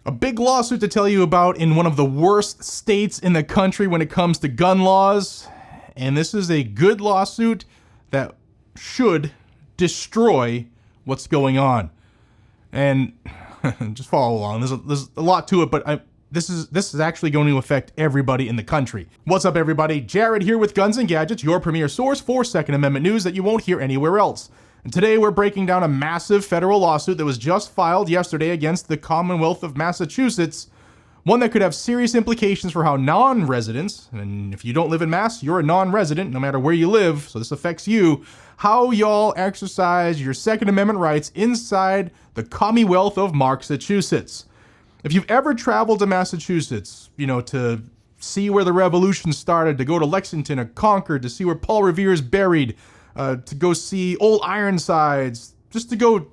A big lawsuit to tell you about in one of the worst states in the country when it comes to gun laws. And this is a good lawsuit that should destroy what's going on. And just follow along. There's a lot to it, but this is actually going to affect everybody in the country. What's up, everybody? Jared here with Guns and Gadgets, your premier source for Second Amendment news that you won't hear anywhere else. And today we're breaking down a massive federal lawsuit that was just filed yesterday against the Commonwealth of Massachusetts, one that could have serious implications for how non-residents, and if you don't live in Mass, you're a non-resident no matter where you live, so this affects you, how y'all exercise your Second Amendment rights inside the Commonwealth of Massachusetts. If you've ever traveled to Massachusetts, to see where the Revolution started, to go to Lexington or Concord, to see where Paul Revere is buried, to go see old Ironsides, just to go,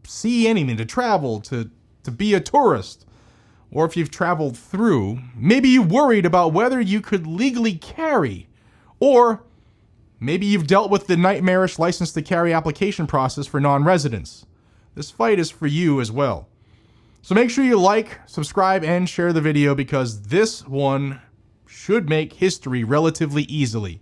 see anything, to travel, to be a tourist. Or if you've traveled through, maybe you worried about whether you could legally carry, or maybe you've dealt with the nightmarish license to carry application process for non-residents. This fight is for you as well. So make sure you like, subscribe, and share the video because this one should make history relatively easily.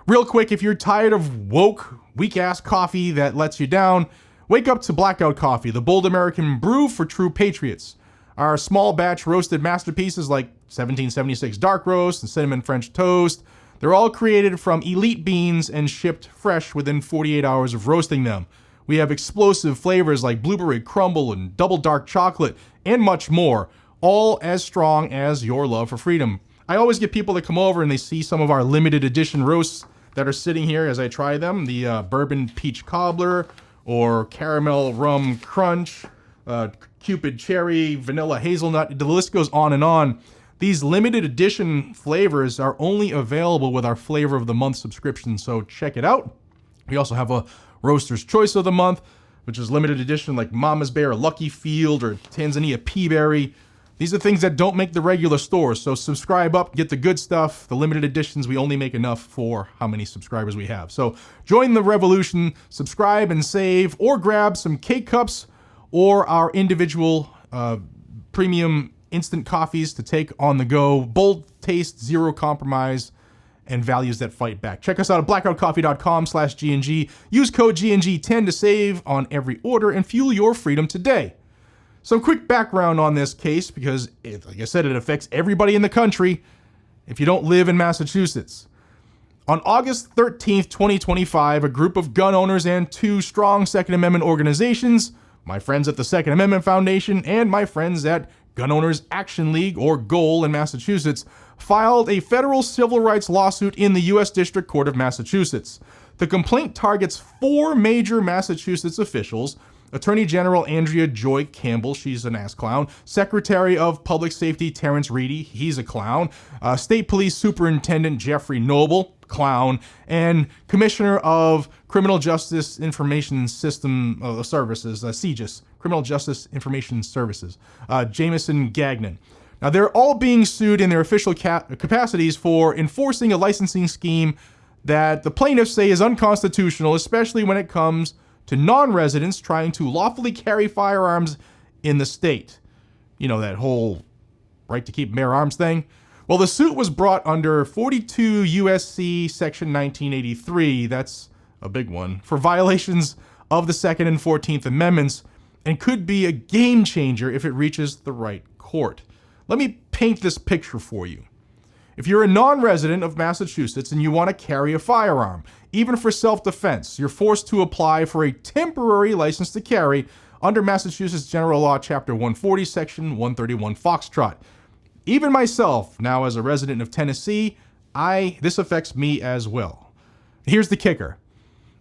Real quick, if you're tired of woke, weak-ass coffee that lets you down, wake up to Blackout Coffee, the bold American brew for true patriots. Our small batch roasted masterpieces like 1776 Dark Roast and Cinnamon French Toast, they're all created from elite beans and shipped fresh within 48 hours of roasting them. We have explosive flavors like blueberry crumble and double dark chocolate and much more, all as strong as your love for freedom. I always get people that come over and they see some of our limited edition roasts that are sitting here as I try them. The bourbon peach cobbler or caramel rum crunch, Cupid cherry, vanilla hazelnut, the list goes on and on. These limited edition flavors are only available with our flavor of the month subscription, so check it out. We also have a Roaster's Choice of the Month, which is limited edition like Mama's Bear, Lucky Field, or Tanzania Peaberry. These are things that don't make the regular stores, so subscribe up, get the good stuff. The limited editions, we only make enough for how many subscribers we have. So join the revolution, subscribe and save, or grab some K-Cups or our individual premium instant coffees to take on the go. Bold taste, zero compromise, and values that fight back. Check us out at blackoutcoffee.com/GNG. Use code GNG10 to save on every order and fuel your freedom today. Some quick background on this case because, like I said, it affects everybody in the country if you don't live in Massachusetts. On August 13th, 2025, a group of gun owners and two strong Second Amendment organizations, my friends at the Second Amendment Foundation and my friends at Gun Owners Action League, or GOAL in Massachusetts, filed a federal civil rights lawsuit in the U.S. District Court of Massachusetts. The complaint targets four major Massachusetts officials: Attorney General Andrea Joy Campbell, she's an ass clown; Secretary of Public Safety Terrence Reedy, he's a clown; State Police Superintendent Jeffrey Noble, clown; and Commissioner of Criminal Justice Information System Services, CJIS, Criminal Justice Information Services, Jameson Gagnon. Now, they're all being sued in their official capacities for enforcing a licensing scheme that the plaintiffs say is unconstitutional, especially when it comes to non-residents trying to lawfully carry firearms in the state. That whole right to keep and bear arms thing. Well, the suit was brought under 42 USC Section 1983, that's a big one, for violations of the Second and 14th Amendments, and could be a game changer if it reaches the right court. Let me paint this picture for you. If you're a non-resident of Massachusetts and you want to carry a firearm, even for self-defense, you're forced to apply for a temporary license to carry under Massachusetts General Law, Chapter 140, Section 131 Foxtrot. Even myself, now as a resident of Tennessee, this affects me as well. Here's the kicker.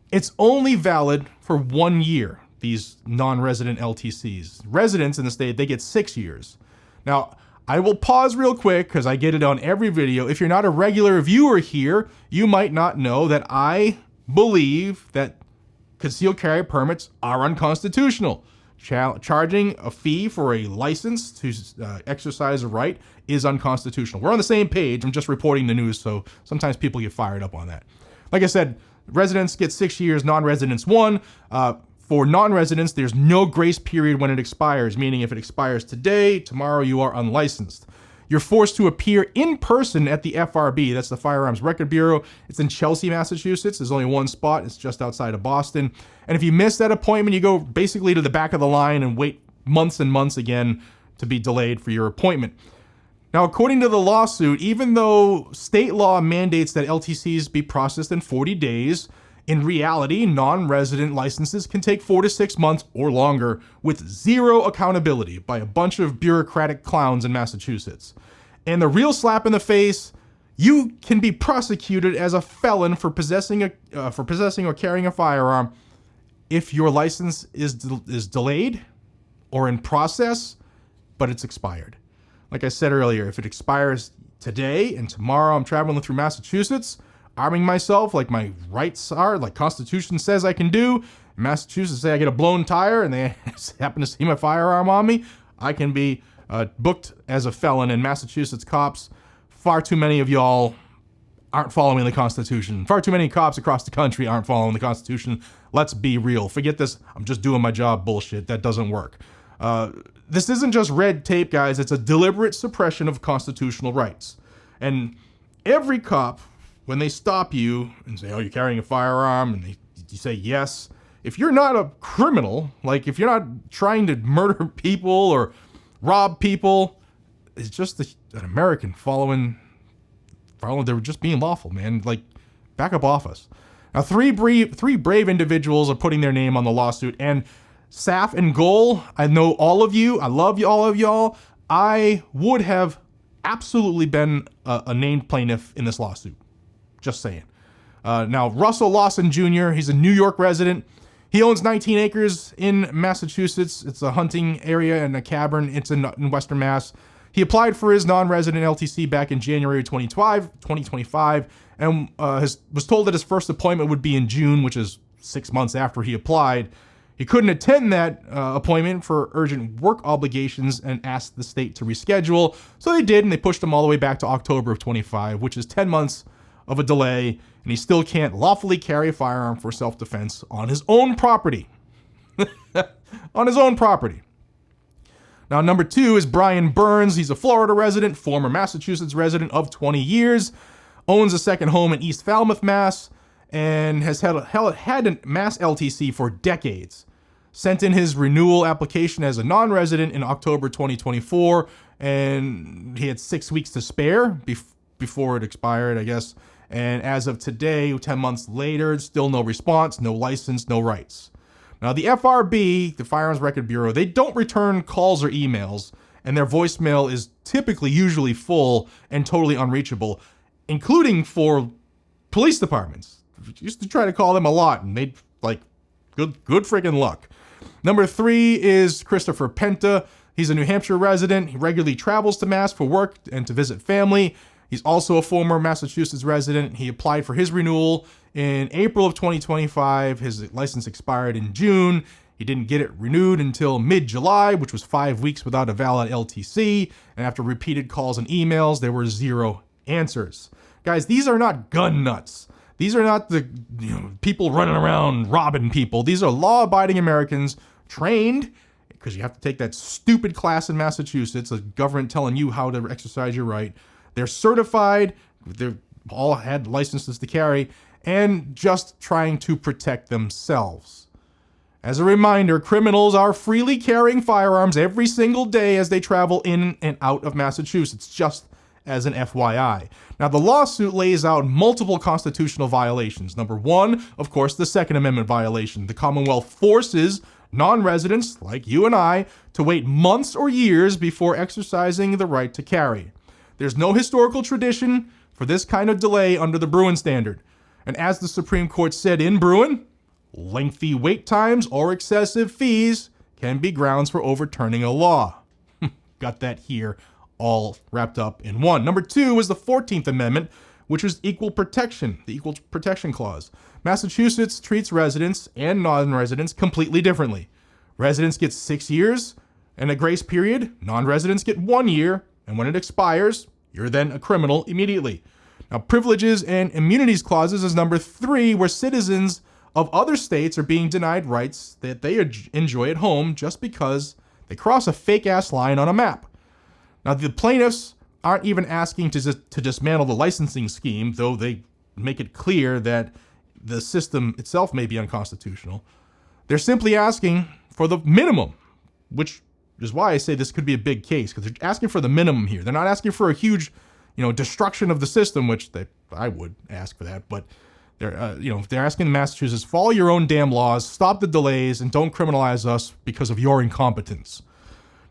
It's only valid for 1 year, these non-resident LTCs. Residents in the state, they get 6 years. Now, I will pause real quick because I get it on every video. If you're not a regular viewer here, you might not know that I believe that concealed carry permits are unconstitutional. Charging a fee for a license to exercise a right is unconstitutional. We're on the same page. I'm just reporting the news, so sometimes people get fired up on that. Like I said, residents get 6 years, non-residents 1. For non-residents, there's no grace period when it expires, meaning if it expires today, tomorrow you are unlicensed. You're forced to appear in person at the FRB. That's the Firearms Record Bureau. It's in Chelsea, Massachusetts. There's only one spot. It's just outside of Boston. And if you miss that appointment, you go basically to the back of the line and wait months and months again to be delayed for your appointment. Now, according to the lawsuit, even though state law mandates that LTCs be processed in 40 days, in reality, non-resident licenses can take 4 to 6 months or longer with zero accountability by a bunch of bureaucratic clowns in Massachusetts. And the real slap in the face, you can be prosecuted as a felon for possessing or carrying a firearm if your license is delayed or in process, but it's expired. Like I said earlier, if it expires today and tomorrow I'm traveling through Massachusetts, arming myself like my rights are, like Constitution says I can do. In Massachusetts, say I get a blown tire and they happen to see my firearm on me, I can be booked as a felon. And Massachusetts cops, far too many of y'all aren't following the Constitution. Far too many cops across the country aren't following the Constitution. Let's be real. Forget this, I'm just doing my job bullshit. That doesn't work. This isn't just red tape, guys. It's a deliberate suppression of constitutional rights. And every cop, when they stop you and say, oh, you're carrying a firearm, and you say yes, if you're not a criminal, like if you're not trying to murder people or rob people, it's just an American following, they're just being lawful, man. Like, back up off us. Now, three brave individuals are putting their name on the lawsuit, and Saf and Goal, I know all of you. I love you, all of y'all. I would have absolutely been a named plaintiff in this lawsuit. Just saying. Now, Russell Lawson Jr., he's a New York resident. He owns 19 acres in Massachusetts. It's a hunting area and a cabin. It's in Western Mass. He applied for his non-resident LTC back in January 2025 and was told that his first appointment would be in June, which is 6 months after he applied. He couldn't attend that appointment for urgent work obligations and asked the state to reschedule. So they did, and they pushed him all the way back to October of 25, which is 10 months of a delay, and he still can't lawfully carry a firearm for self-defense on his own property. On his own property. Now, number 2 is Brian Burns. He's a Florida resident, former Massachusetts resident of 20 years, owns a second home in East Falmouth, Mass., and has had a Mass LTC for decades. Sent in his renewal application as a non-resident in October 2024, and he had 6 weeks to spare before it expired, I guess. And as of today, 10 months later, still no response, no license, no rights. Now, the FRB, the Firearms Record Bureau, they don't return calls or emails, and their voicemail is usually full and totally unreachable, including for police departments. We used to try to call them a lot, and they'd, good freaking luck. Number 3 is Christopher Penta. He's a New Hampshire resident. He regularly travels to Mass for work and to visit family. He's also a former Massachusetts resident. He applied for his renewal in April of 2025. His license expired in June. He didn't get it renewed until mid-July, which was 5 weeks without a valid LTC. And after repeated calls and emails, there were 0 answers. Guys, these are not gun nuts. These are not the people running around robbing people. These are law-abiding Americans trained, because you have to take that stupid class in Massachusetts, a government telling you how to exercise your right. They're certified, they've all had licenses to carry, and just trying to protect themselves. As a reminder, criminals are freely carrying firearms every single day as they travel in and out of Massachusetts, just as an FYI. Now, the lawsuit lays out multiple constitutional violations. Number 1, of course, the Second Amendment violation. The Commonwealth forces non-residents, like you and I, to wait months or years before exercising the right to carry. There's no historical tradition for this kind of delay under the Bruin standard. And as the Supreme Court said in Bruin, lengthy wait times or excessive fees can be grounds for overturning a law. Got that here all wrapped up in one. Number 2 was the 14th Amendment, which was equal protection, the Equal Protection Clause. Massachusetts treats residents and non-residents completely differently. Residents get 6 years and a grace period. Non-residents get 1 year, and when it expires, you're then a criminal immediately. Now, privileges and immunities clauses is number 3, where citizens of other states are being denied rights that they enjoy at home just because they cross a fake-ass line on a map. Now, the plaintiffs aren't even asking to dismantle the licensing scheme, though they make it clear that the system itself may be unconstitutional. They're simply asking for the minimum, which is why I say this could be a big case, because they're asking for the minimum here. They're not asking for a huge, destruction of the system, which I would ask for that, but they're asking Massachusetts, follow your own damn laws, stop the delays, and don't criminalize us because of your incompetence.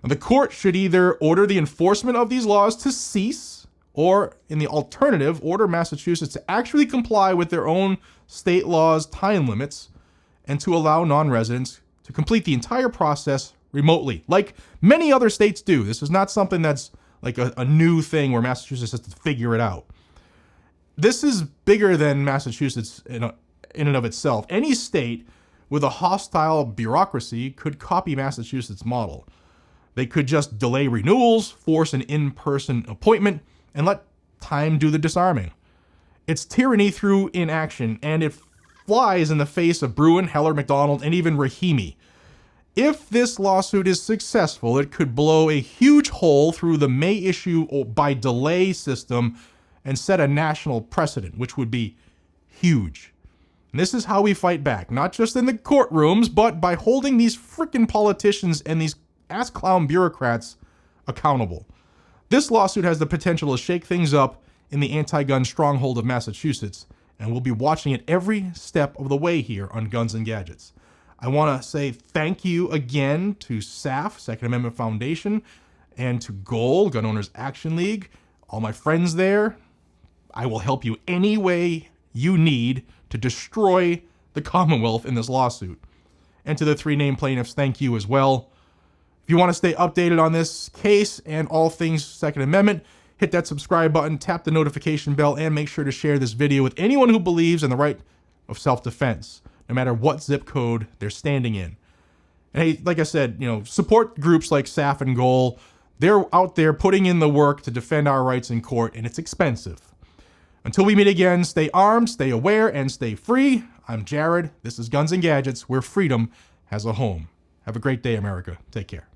Now, the court should either order the enforcement of these laws to cease, or in the alternative, order Massachusetts to actually comply with their own state laws' time limits and to allow non-residents to complete the entire process remotely, like many other states do. This is not something that's like a new thing where Massachusetts has to figure it out. This is bigger than Massachusetts in and of itself. Any state with a hostile bureaucracy could copy Massachusetts' model. They could just delay renewals, force an in-person appointment, and let time do the disarming. It's tyranny through inaction, and it flies in the face of Bruin, Heller, McDonald, and even Rahimi. If this lawsuit is successful, it could blow a huge hole through the may issue by delay system and set a national precedent, which would be huge. And this is how we fight back, not just in the courtrooms, but by holding these freaking politicians and these ass-clown bureaucrats accountable. This lawsuit has the potential to shake things up in the anti-gun stronghold of Massachusetts, and we'll be watching it every step of the way here on Guns and Gadgets. I want to say thank you again to SAF, Second Amendment Foundation, and to GOAL, Gun Owners Action League, all my friends there. I will help you any way you need to destroy the Commonwealth in this lawsuit. And to the three named plaintiffs, thank you as well. If you want to stay updated on this case and all things Second Amendment, hit that subscribe button, tap the notification bell, and make sure to share this video with anyone who believes in the right of self-defense, no matter what zip code they're standing in. And hey, like I said, support groups like SAF and GOAL. They're out there putting in the work to defend our rights in court, and it's expensive. Until we meet again, stay armed, stay aware, and stay free. I'm Jared. This is Guns and Gadgets, where freedom has a home. Have a great day, America. Take care.